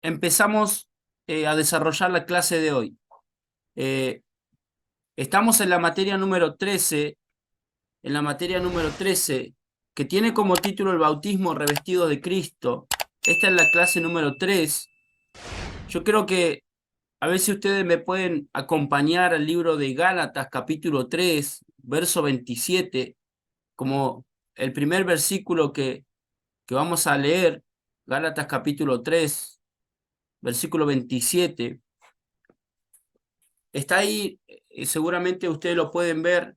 empezamos a desarrollar la clase de hoy. Eh, Estamos en la materia número 13, que tiene como título el bautismo revestido de Cristo. Esta es la clase número 3. Yo creo que a ver si ustedes me pueden acompañar al libro de Gálatas, capítulo 3, verso 27, como el primer versículo que vamos a leer. Gálatas capítulo 3, versículo 27. Está ahí, seguramente ustedes lo pueden ver.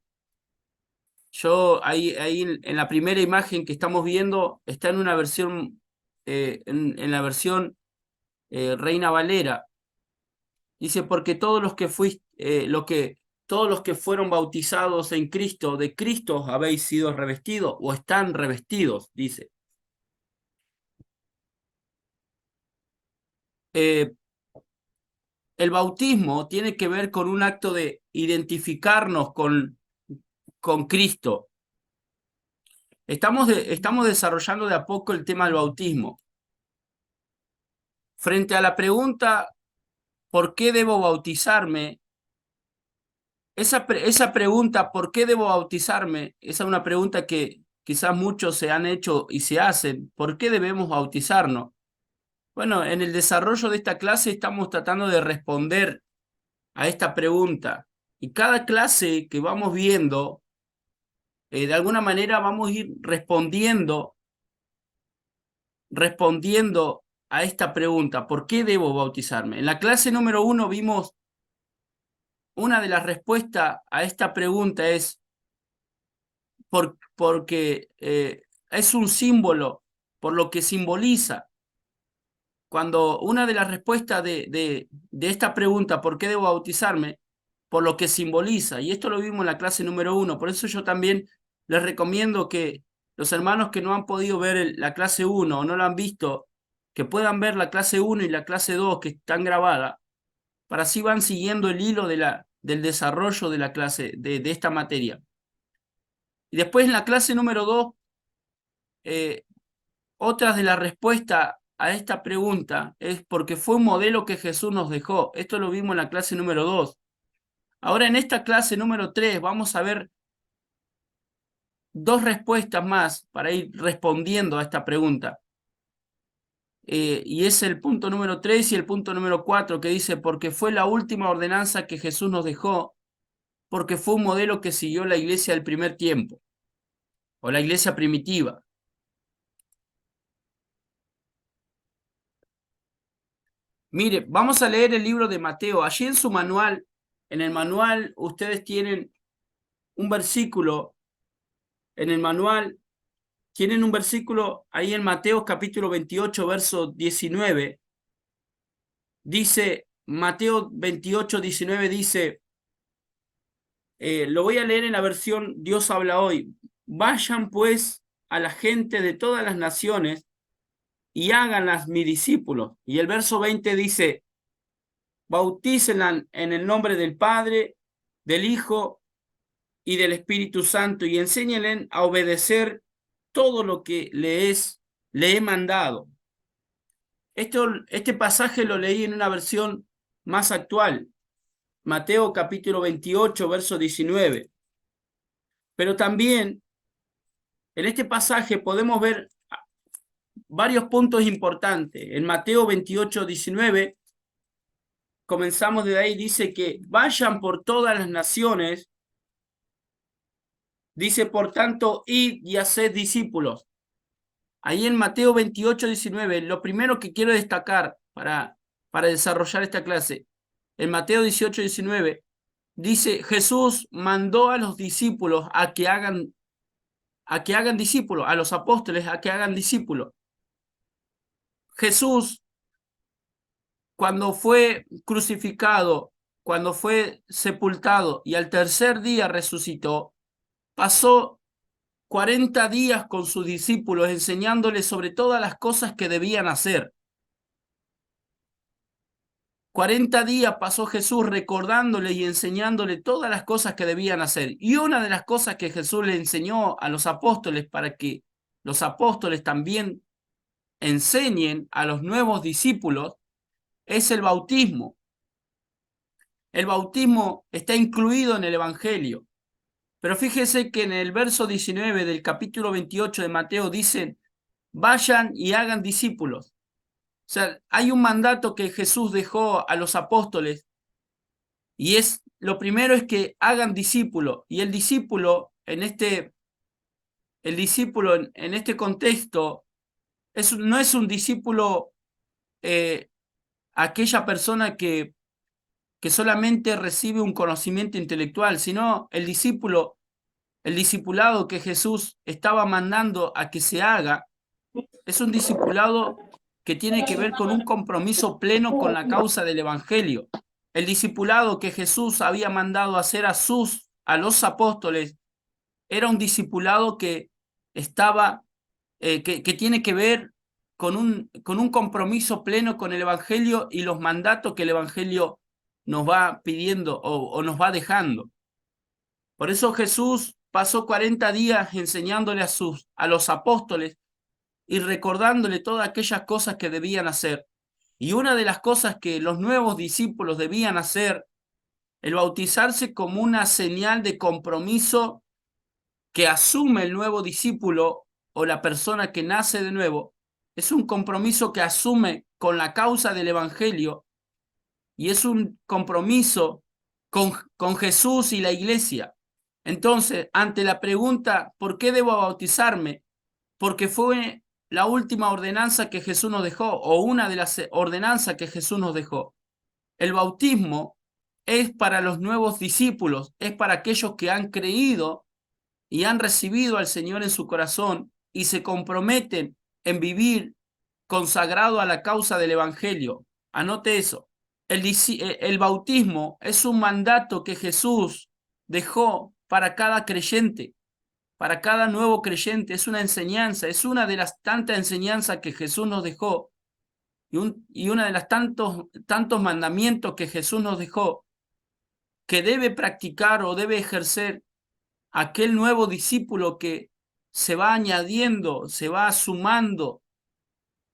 Yo ahí en la primera imagen que estamos viendo está en una versión, en la versión Reina Valera. Dice, porque todos los que todos los que fueron bautizados en Cristo, de Cristo habéis sido revestidos o están revestidos, dice. Eh, el bautismo tiene que ver con un acto de identificarnos con Cristo. Estamos desarrollando de a poco el tema del bautismo. Frente a la pregunta, ¿por qué debo bautizarme? Esa pregunta, ¿por qué debo bautizarme? Esa es una pregunta que quizás muchos se han hecho y se hacen. ¿Por qué debemos bautizarnos? Bueno, en el desarrollo de esta clase estamos tratando de responder a esta pregunta. Y cada clase que vamos viendo, de alguna manera vamos a ir respondiendo a esta pregunta, ¿por qué debo bautizarme? En la clase número 1 vimos una de las respuestas a esta pregunta es porque es un símbolo, por lo que simboliza. Cuando una de las respuestas de esta pregunta, ¿por qué debo bautizarme? Por lo que simboliza. Y esto lo vimos en la clase número 1. Por eso yo también les recomiendo que los hermanos que no han podido ver la clase 1 o no la han visto, que puedan ver la clase 1 y la clase 2 que están grabadas, para así van siguiendo el hilo del desarrollo de la clase, de esta materia. Y después en la clase número 2, otras de las respuestas a esta pregunta es porque fue un modelo que Jesús nos dejó. Esto lo vimos en la clase número 2. Ahora en esta clase número 3 vamos a ver dos respuestas más para ir respondiendo a esta pregunta. Y es el punto número 3 y el punto número 4 que dice, porque fue la última ordenanza que Jesús nos dejó, porque fue un modelo que siguió la iglesia del primer tiempo, o la iglesia primitiva. Mire, vamos a leer el libro de Mateo. Allí en su manual, en el manual, ustedes tienen un versículo, en el manual, tienen un versículo ahí en Mateo capítulo 28, verso 19. Dice, Mateo 28, 19 dice, lo voy a leer en la versión Dios habla hoy. Vayan pues a la gente de todas las naciones y háganlas mis discípulos. Y el verso 20 dice, bautícenla en el nombre del Padre, del Hijo y del Espíritu Santo y enséñenle a obedecer todo lo que le he mandado. Este pasaje lo leí en una versión más actual, Mateo capítulo 28, verso 19. Pero también en este pasaje podemos ver varios puntos importantes. En Mateo 28, 19, comenzamos de ahí, dice que vayan por todas las naciones. Dice, por tanto, id y haced discípulos. Ahí en Mateo 28, 19, lo primero que quiero destacar para desarrollar esta clase, en Mateo 18, 19, dice, Jesús mandó a los discípulos a que hagan discípulos, a los apóstoles a que hagan discípulos. Jesús, cuando fue crucificado, cuando fue sepultado y al tercer día resucitó, pasó 40 días con sus discípulos enseñándoles sobre todas las cosas que debían hacer. 40 días pasó Jesús recordándole y enseñándole todas las cosas que debían hacer. Y una de las cosas que Jesús le enseñó a los apóstoles para que los apóstoles también enseñen a los nuevos discípulos es el bautismo. El bautismo está incluido en el Evangelio. Pero fíjese que en el verso 19 del capítulo 28 de Mateo dicen, vayan y hagan discípulos. O sea, hay un mandato que Jesús dejó a los apóstoles y lo primero es que hagan discípulos. Y el discípulo en este contexto no es un discípulo aquella persona que solamente recibe un conocimiento intelectual, sino el discipulado que Jesús estaba mandando a que se haga, es un discipulado que tiene que ver con un compromiso pleno con la causa del Evangelio. El discipulado que Jesús había mandado hacer a los apóstoles era un discipulado que estaba, que tiene que ver con un compromiso pleno con el Evangelio y los mandatos que el Evangelio nos va pidiendo o nos va dejando. Por eso Jesús pasó 40 días enseñándole a los apóstoles y recordándole todas aquellas cosas que debían hacer. Y una de las cosas que los nuevos discípulos debían hacer, el bautizarse como una señal de compromiso que asume el nuevo discípulo o la persona que nace de nuevo, es un compromiso que asume con la causa del Evangelio y es un compromiso con Jesús y la iglesia. Entonces, ante la pregunta, ¿por qué debo bautizarme? Porque fue la última ordenanza que Jesús nos dejó, o una de las ordenanzas que Jesús nos dejó. El bautismo es para los nuevos discípulos, es para aquellos que han creído y han recibido al Señor en su corazón y se comprometen en vivir consagrado a la causa del Evangelio. Anote eso. El bautismo es un mandato que Jesús dejó para cada creyente, para cada nuevo creyente. Es una enseñanza, es una de las tantas enseñanzas que Jesús nos dejó y una de las tantos mandamientos que Jesús nos dejó que debe practicar o debe ejercer aquel nuevo discípulo que se va añadiendo, se va sumando,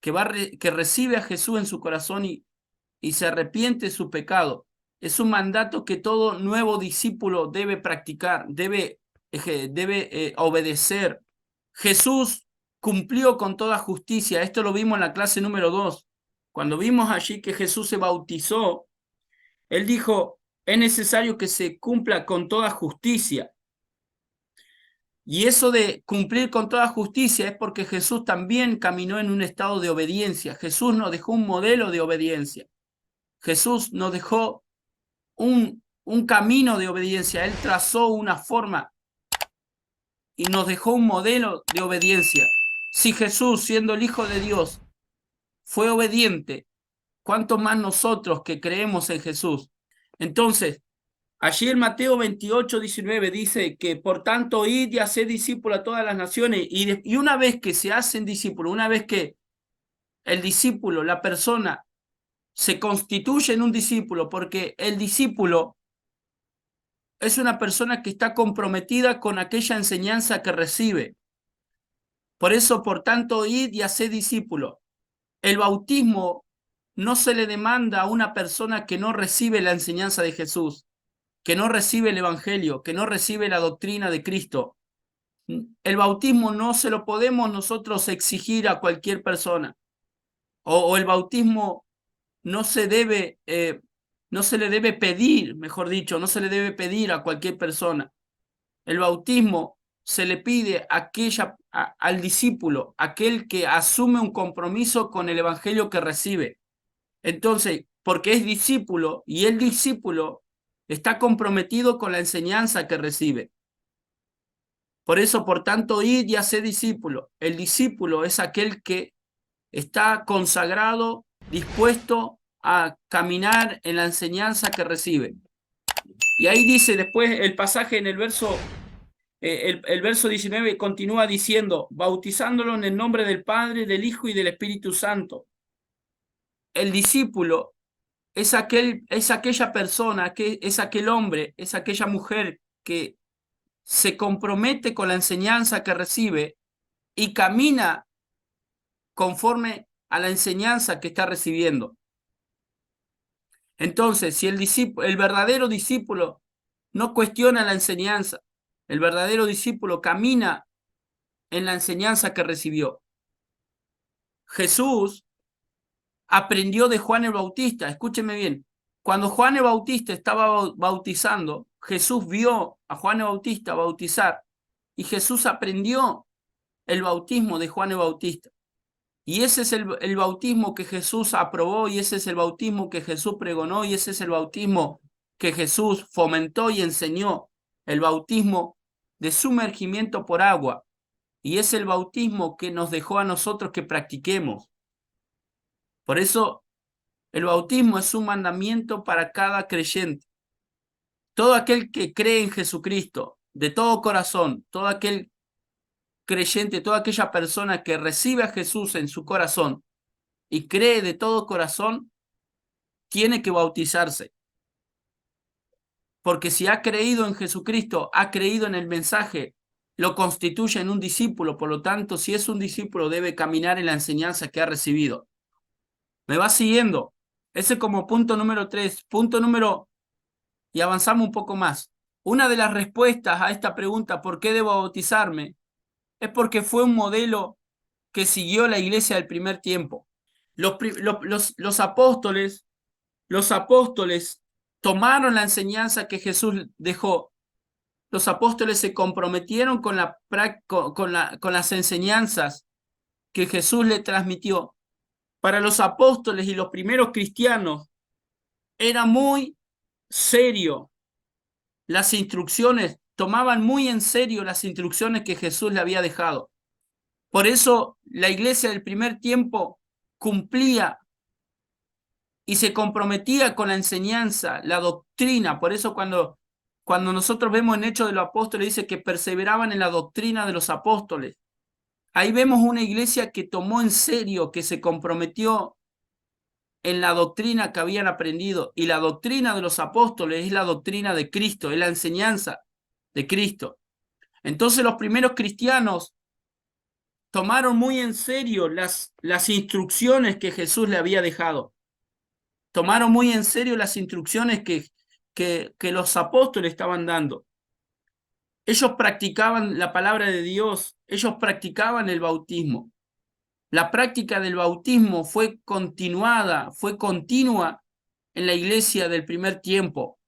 que recibe a Jesús en su corazón y se arrepiente de su pecado. Es un mandato que todo nuevo discípulo debe practicar, debe obedecer. Jesús cumplió con toda justicia. Esto lo vimos en la clase número 2. Cuando vimos allí que Jesús se bautizó, él dijo, es necesario que se cumpla con toda justicia. Y eso de cumplir con toda justicia es porque Jesús también caminó en un estado de obediencia. Jesús nos dejó un modelo de obediencia. Jesús nos dejó un camino de obediencia. Él trazó una forma y nos dejó un modelo de obediencia. Si Jesús, siendo el Hijo de Dios, fue obediente, ¿cuánto más nosotros que creemos en Jesús? Entonces, allí en Mateo 28, 19 dice que por tanto id y haced discípulos a todas las naciones y una vez que se hacen discípulos, una vez que el discípulo, la persona, se constituye en un discípulo, porque el discípulo es una persona que está comprometida con aquella enseñanza que recibe. Por eso, por tanto, id y haced discípulos. El bautismo no se le demanda a una persona que no recibe la enseñanza de Jesús, que no recibe el Evangelio, que no recibe la doctrina de Cristo. El bautismo no se lo podemos nosotros exigir a cualquier persona. O el bautismo no se le debe pedir, mejor dicho, no se le debe pedir a cualquier persona. El bautismo se le pide al discípulo, aquel que asume un compromiso con el Evangelio que recibe. Entonces, porque es discípulo y el discípulo está comprometido con la enseñanza que recibe. Por eso, por tanto, id y haced discípulo. El discípulo es aquel que está consagrado, dispuesto a caminar en la enseñanza que recibe. Y ahí dice después el pasaje en el verso 19 continúa diciendo, bautizándolo en el nombre del Padre, del Hijo y del Espíritu Santo. El discípulo es aquella persona, es aquel hombre, es aquella mujer que se compromete con la enseñanza que recibe y camina conforme a la enseñanza que está recibiendo. Entonces, si el verdadero discípulo no cuestiona la enseñanza, el verdadero discípulo camina en la enseñanza que recibió. Jesús aprendió de Juan el Bautista, escúcheme bien, cuando Juan el Bautista estaba bautizando, Jesús vio a Juan el Bautista bautizar y Jesús aprendió el bautismo de Juan el Bautista. Y ese es el bautismo que Jesús aprobó, y ese es el bautismo que Jesús pregonó, y ese es el bautismo que Jesús fomentó y enseñó, el bautismo de sumergimiento por agua. Y es el bautismo que nos dejó a nosotros que practiquemos. Por eso el bautismo es un mandamiento para cada creyente. Todo aquel que cree en Jesucristo de todo corazón, todo aquel creyente, toda aquella persona que recibe a Jesús en su corazón y cree de todo corazón, tiene que bautizarse. Porque si ha creído en Jesucristo, ha creído en el mensaje, lo constituye en un discípulo. Por lo tanto, si es un discípulo, debe caminar en la enseñanza que ha recibido. ¿Me va siguiendo? Ese como punto número 3. Y avanzamos un poco más. Una de las respuestas a esta pregunta, ¿por qué debo bautizarme? Es porque fue un modelo que siguió la iglesia del primer tiempo. Los apóstoles tomaron la enseñanza que Jesús dejó. Los apóstoles se comprometieron con las enseñanzas que Jesús le transmitió. Para los apóstoles y los primeros cristianos era muy serio las instrucciones, tomaban muy en serio las instrucciones que Jesús le había dejado. Por eso la iglesia del primer tiempo cumplía y se comprometía con la enseñanza, la doctrina. Por eso cuando nosotros vemos en Hechos de los Apóstoles, dice que perseveraban en la doctrina de los apóstoles. Ahí vemos una iglesia que tomó en serio, que se comprometió en la doctrina que habían aprendido. Y la doctrina de los apóstoles es la doctrina de Cristo, es la enseñanza de Cristo. Entonces los primeros cristianos tomaron muy en serio las instrucciones que Jesús le había dejado. Tomaron muy en serio las instrucciones que los apóstoles estaban dando. Ellos practicaban la palabra de Dios, ellos practicaban el bautismo. La práctica del bautismo fue continua en la iglesia del primer tiempo.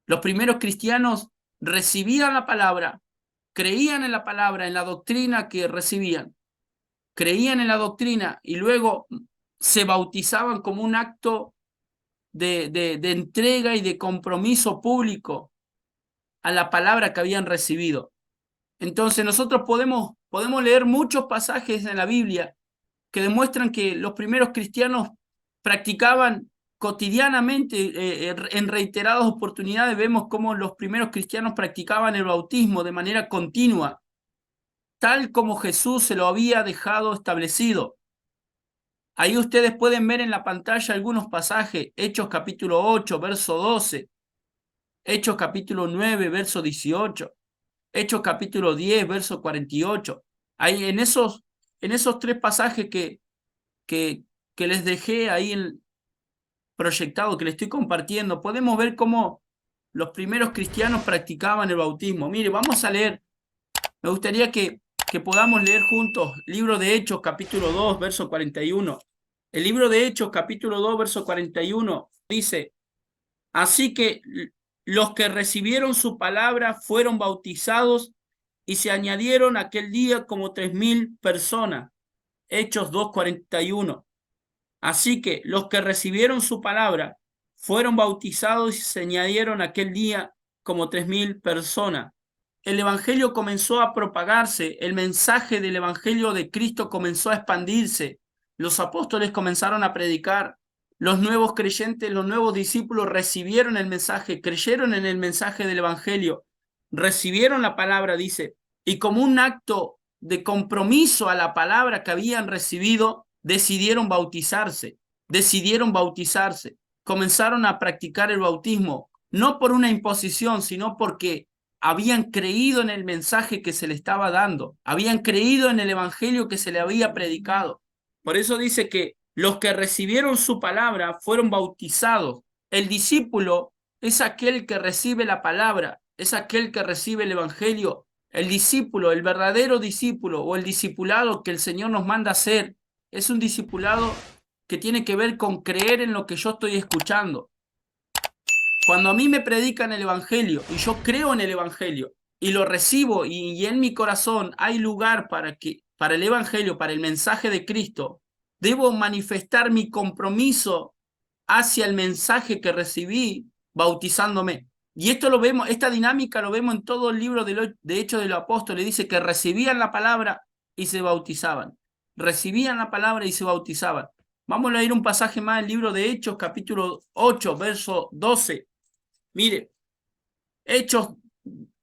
Los primeros cristianos recibían la palabra, creían en la palabra, en la doctrina que recibían, creían en la doctrina y luego se bautizaban como un acto de entrega y de compromiso público a la palabra que habían recibido. Entonces nosotros podemos leer muchos pasajes en la Biblia que demuestran que los primeros cristianos practicaban cotidianamente, en reiteradas oportunidades vemos cómo los primeros cristianos practicaban el bautismo de manera continua, tal como Jesús se lo había dejado establecido. Ahí ustedes pueden ver en la pantalla algunos pasajes, Hechos capítulo 8, verso 12, Hechos capítulo 9, verso 18, Hechos capítulo 10, verso 48. Ahí en esos tres pasajes que les dejé ahí proyectado, que les estoy compartiendo, podemos ver cómo los primeros cristianos practicaban el bautismo. Mire, vamos a leer, me gustaría que podamos leer juntos libro de Hechos capítulo 2, verso 41. El libro de Hechos capítulo 2, verso 41 dice: así que los que recibieron su palabra fueron bautizados y se añadieron aquel día como 3,000 personas. Hechos 2:41. Así que los que recibieron su palabra fueron bautizados y se añadieron aquel día como 3,000 personas. El evangelio comenzó a propagarse, el mensaje del evangelio de Cristo comenzó a expandirse, los apóstoles comenzaron a predicar, los nuevos creyentes, los nuevos discípulos recibieron el mensaje, creyeron en el mensaje del evangelio, recibieron la palabra, dice, y como un acto de compromiso a la palabra que habían recibido, decidieron bautizarse, comenzaron a practicar el bautismo, no por una imposición, sino porque habían creído en el mensaje que se le estaba dando, habían creído en el evangelio que se le había predicado. Por eso dice que Los que recibieron su palabra fueron bautizados. El discípulo es aquel que recibe la palabra, es aquel que recibe el evangelio. El discípulo, el verdadero discípulo o el discipulado que el Señor nos manda a hacer, es un discipulado que tiene que ver con creer en lo que yo estoy escuchando. Cuando a mí me predican el evangelio y yo creo en el evangelio y lo recibo y en mi corazón hay lugar para el evangelio, para el mensaje de Cristo, debo manifestar mi compromiso hacia el mensaje que recibí bautizándome. Y esto lo vemos, esta dinámica lo vemos en todo el libro de Hechos de los Apóstoles. Dice que recibían la palabra y se bautizaban. Recibían la palabra y se bautizaban. Vamos a leer un pasaje más del libro de Hechos, capítulo 8, verso 12. Mire, Hechos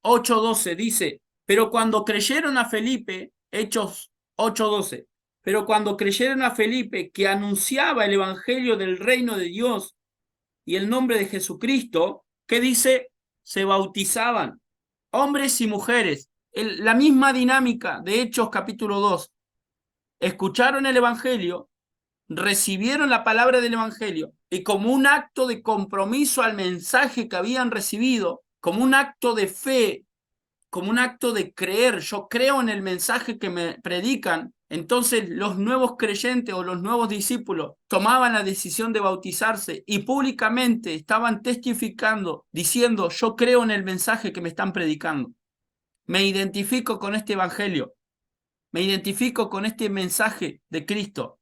8:12 dice, pero cuando creyeron a Felipe, Hechos 8:12, pero cuando creyeron a Felipe que anunciaba el evangelio del reino de Dios y el nombre de Jesucristo, ¿qué dice? Se bautizaban, hombres y mujeres. La misma dinámica de Hechos capítulo 2. Escucharon el evangelio, recibieron la palabra del evangelio y como un acto de compromiso al mensaje que habían recibido, como un acto de fe, como un acto de creer, yo creo en el mensaje que me predican, entonces los nuevos creyentes o los nuevos discípulos tomaban la decisión de bautizarse y públicamente estaban testificando, diciendo, yo creo en el mensaje que me están predicando, me identifico con este evangelio, me identifico con este mensaje de Cristo.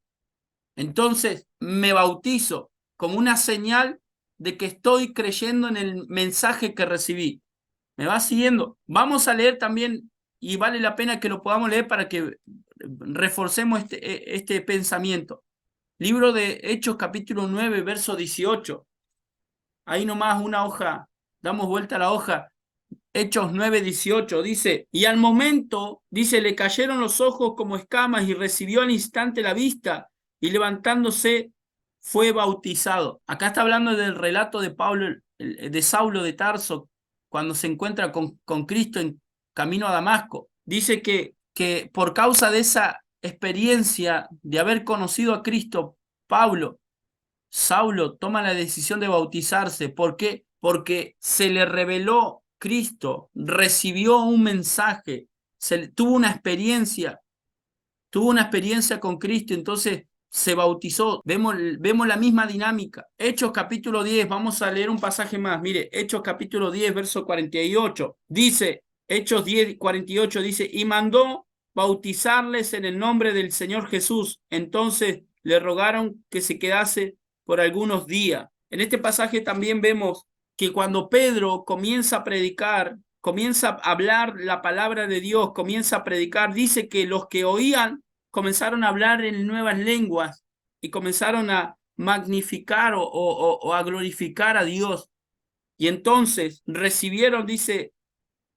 Entonces me bautizo como una señal de que estoy creyendo en el mensaje que recibí. ¿Me va siguiendo? Vamos a leer también, y vale la pena que lo podamos leer para que reforcemos este pensamiento. Libro de Hechos, capítulo 9, verso 18. Ahí nomás una hoja, damos vuelta a la hoja. Hechos 9:18 dice, y al momento, dice, le cayeron los ojos como escamas y recibió al instante la vista y levantándose fue bautizado. Acá está hablando del relato de Pablo, de Saulo de Tarso, cuando se encuentra con Cristo en camino a Damasco. Dice que por causa de esa experiencia de haber conocido a Cristo, Saulo toma la decisión de bautizarse. ¿Por qué? Porque se le reveló Cristo, recibió un mensaje, tuvo una experiencia con Cristo, entonces se bautizó. Vemos la misma dinámica. Hechos capítulo 10, vamos a leer un pasaje más. Mire, Hechos capítulo 10, verso 48. Dice, Hechos 10, 48 dice, y mandó bautizarles en el nombre del Señor Jesús. Entonces le rogaron que se quedase por algunos días. En este pasaje también vemos que cuando Pedro comienza a predicar, comienza a hablar la palabra de Dios, comienza a predicar, dice que los que oían comenzaron a hablar en nuevas lenguas y comenzaron a magnificar o a glorificar a Dios. Y entonces recibieron, dice,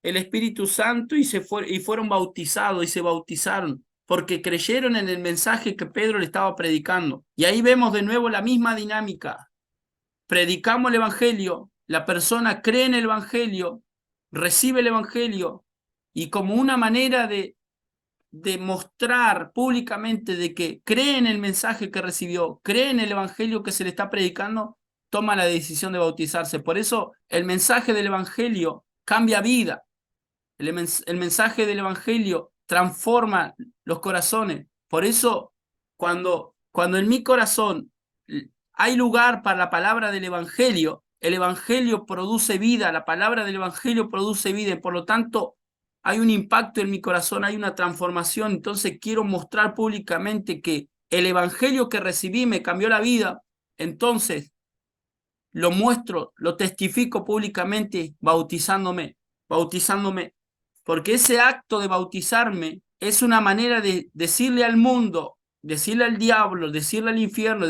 el Espíritu Santo y fueron bautizados y se bautizaron porque creyeron en el mensaje que Pedro le estaba predicando. Y ahí vemos de nuevo la misma dinámica. Predicamos el Evangelio, la persona cree en el Evangelio, recibe el Evangelio y como una manera de mostrar públicamente de que cree en el mensaje que recibió, cree en el evangelio que se le está predicando, toma la decisión de bautizarse. Por eso el mensaje del evangelio cambia vida. El mensaje del evangelio transforma los corazones. Por eso cuando en mi corazón hay lugar para la palabra del evangelio, el evangelio produce vida, la palabra del evangelio produce vida y por lo tanto hay un impacto en mi corazón, hay una transformación. Entonces quiero mostrar públicamente que el evangelio que recibí me cambió la vida. Entonces lo muestro, lo testifico públicamente bautizándome, porque ese acto de bautizarme es una manera de decirle al mundo, decirle al diablo, decirle al infierno,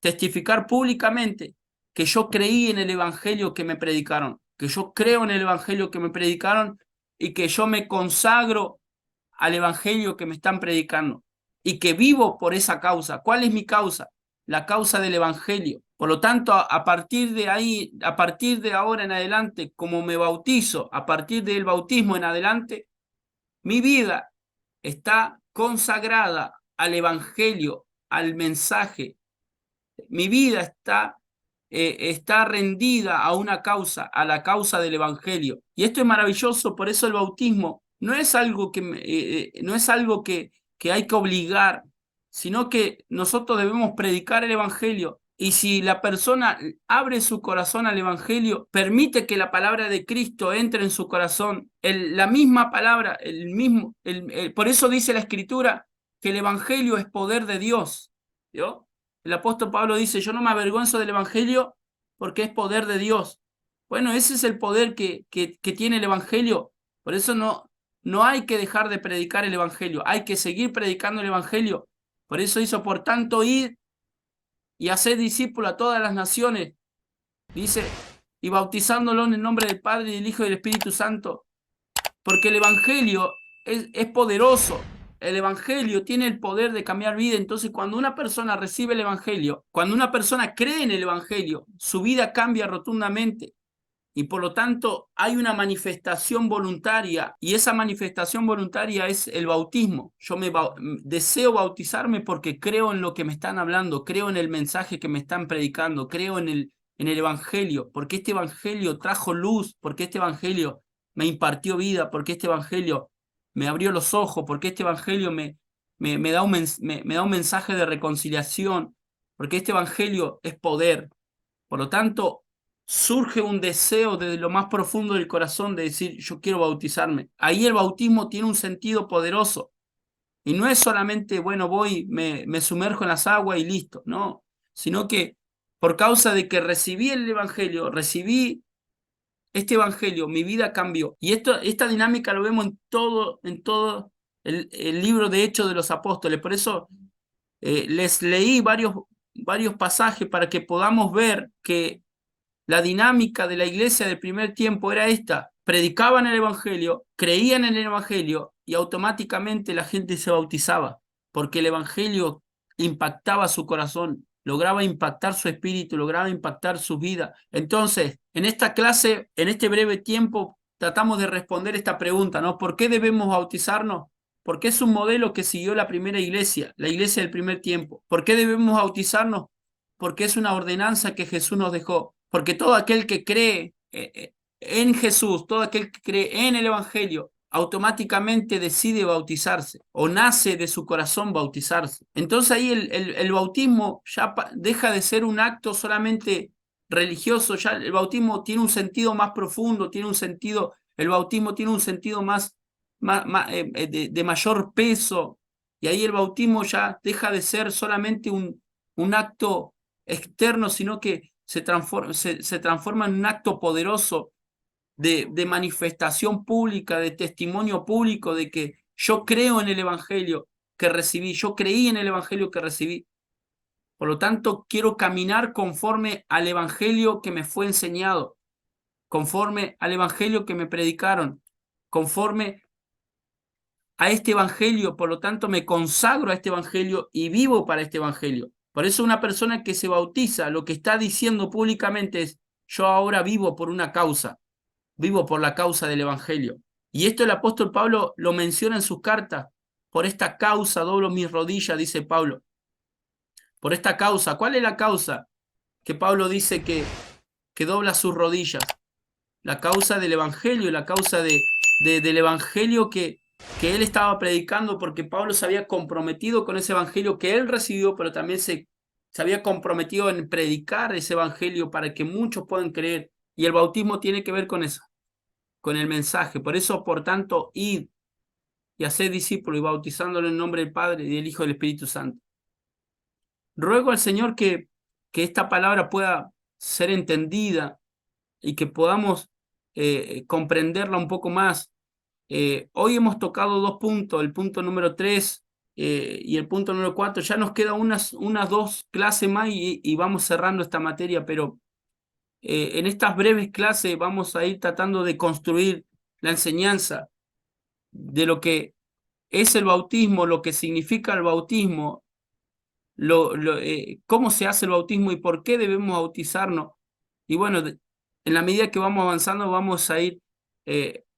testificar públicamente que yo creí en el evangelio que me predicaron, que yo creo en el evangelio que me predicaron y que yo me consagro al evangelio que me están predicando y que vivo por esa causa. ¿Cuál es mi causa? La causa del evangelio. Por lo tanto, a partir de ahí, a partir de ahora en adelante, como me bautizo, a partir del bautismo en adelante, mi vida está consagrada al evangelio al mensaje. Mi vida está rendida a una causa, a la causa del Evangelio. Y esto es maravilloso, por eso el bautismo no es algo no es algo que hay que obligar, sino que nosotros debemos predicar el Evangelio. Y si la persona abre su corazón al Evangelio, permite que la palabra de Cristo entre en su corazón, la misma palabra, por eso dice la Escritura que el Evangelio es poder de Dios. ¿Vio? El apóstol Pablo dice, yo no me avergüenzo del Evangelio porque es poder de Dios. Bueno, ese es el poder que tiene el Evangelio. Por eso no hay que dejar de predicar el Evangelio, hay que seguir predicando el Evangelio. Por eso hizo, por tanto, ir y hacer discípulos a todas las naciones. Dice, y bautizándolo en el nombre del Padre, y del Hijo y del Espíritu Santo. Porque el Evangelio es poderoso. El Evangelio tiene el poder de cambiar vida. Entonces, cuando una persona recibe el Evangelio, cuando una persona cree en el Evangelio, su vida cambia rotundamente. Y por lo tanto, hay una manifestación voluntaria. Y esa manifestación voluntaria es el bautismo. Yo deseo bautizarme porque creo en lo que me están hablando, creo en el mensaje que me están predicando, creo en el Evangelio, porque este Evangelio trajo luz, porque este Evangelio me impartió vida, porque este Evangelio me abrió los ojos, porque este Evangelio me da me da un mensaje de reconciliación, porque este Evangelio es poder. Por lo tanto, surge un deseo desde lo más profundo del corazón de decir, yo quiero bautizarme. Ahí el bautismo tiene un sentido poderoso. Y no es solamente, bueno, voy, me sumerjo en las aguas y listo, no. Sino que por causa de que recibí el Evangelio, recibí este Evangelio, mi vida cambió. Y esta dinámica lo vemos en todo el libro de Hechos de los Apóstoles. Por eso les leí varios pasajes para que podamos ver que la dinámica de la iglesia del primer tiempo era esta: predicaban el Evangelio, creían en el Evangelio y automáticamente la gente se bautizaba, porque el Evangelio impactaba su corazón, lograba impactar su espíritu, lograba impactar su vida. Entonces, en esta clase, en este breve tiempo, tratamos de responder esta pregunta, ¿no? ¿Por qué debemos bautizarnos? Porque es un modelo que siguió la primera iglesia, la iglesia del primer tiempo. ¿Por qué debemos bautizarnos? Porque es una ordenanza que Jesús nos dejó. Porque todo aquel que cree en Jesús, todo aquel que cree en el Evangelio, automáticamente decide bautizarse o nace de su corazón bautizarse. Entonces ahí el bautismo ya deja de ser un acto solamente religioso, ya el bautismo tiene un sentido más profundo, tiene un sentido, el bautismo tiene un sentido de mayor peso, y ahí el bautismo ya deja de ser solamente un acto externo, sino que se transforma en un acto poderoso de manifestación pública, de testimonio público, de que yo creo en el Evangelio que recibí, yo creí en el Evangelio que recibí. Por lo tanto, quiero caminar conforme al Evangelio que me fue enseñado, conforme al Evangelio que me predicaron, conforme a este Evangelio. Por lo tanto, me consagro a este Evangelio y vivo para este Evangelio. Por eso una persona que se bautiza, lo que está diciendo públicamente es, yo ahora vivo por una causa, vivo por la causa del Evangelio. Y esto el apóstol Pablo lo menciona en sus cartas. Por esta causa doblo mis rodillas, dice Pablo. Por esta causa. ¿Cuál es la causa que Pablo dice que dobla sus rodillas? La causa del Evangelio, la causa del Evangelio que él estaba predicando, porque Pablo se había comprometido con ese Evangelio que él recibió, pero también se había comprometido en predicar ese Evangelio para que muchos puedan creer. Y el bautismo tiene que ver con eso, con el mensaje. Por eso, por tanto, id y haced discípulos y bautizándolo en el nombre del Padre y del Hijo y del Espíritu Santo. Ruego al Señor que esta palabra pueda ser entendida y que podamos comprenderla un poco más. Hoy hemos tocado dos puntos, el punto número 3 y el punto número 4. Ya nos quedan unas dos clases más y vamos cerrando esta materia, pero en estas breves clases vamos a ir tratando de construir la enseñanza de lo que es el bautismo, lo que significa el bautismo, cómo se hace el bautismo y por qué debemos bautizarnos. Y bueno, en la medida que vamos avanzando vamos a ir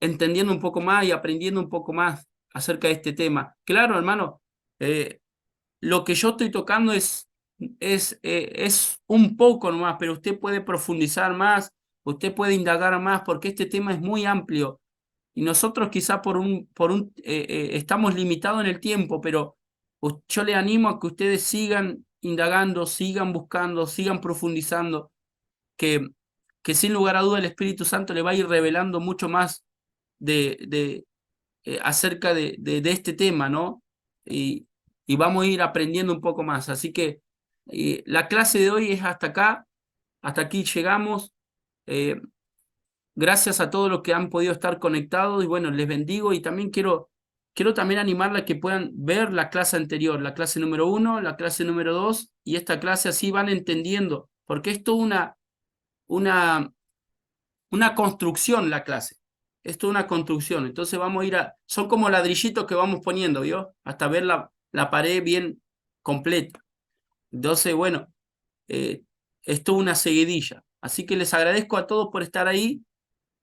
entendiendo un poco más y aprendiendo un poco más acerca de este tema. Claro, hermano, lo que yo estoy tocando es un poco nomás, pero usted puede profundizar más, usted puede indagar más, porque este tema es muy amplio. Y nosotros quizá estamos limitados en el tiempo, pero yo le animo a que ustedes sigan indagando, sigan buscando, sigan profundizando, que, que sin lugar a duda el Espíritu Santo le va a ir revelando mucho más de, acerca de este tema, ¿no? Y vamos a ir aprendiendo un poco más. Así que la clase de hoy es hasta acá, hasta aquí llegamos. Eh, Gracias a todos los que han podido estar conectados y bueno, les bendigo y también quiero también animarles a que puedan ver la clase anterior, la clase número 1, la clase número 2 y esta clase, así van entendiendo, porque es toda una, una construcción la clase, es toda una construcción, entonces vamos a son como ladrillitos que vamos poniendo, ¿vio? Hasta ver la pared bien completa. Entonces, bueno, eh, es toda una seguidilla. Así que les agradezco a todos por estar ahí.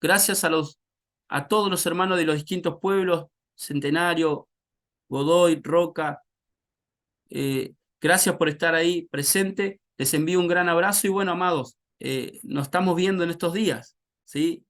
Gracias a todos los hermanos de los distintos pueblos, Centenario, Godoy, Roca, gracias por estar ahí presente. Les envío un gran abrazo y bueno, amados, nos estamos viendo en estos días, ¿sí?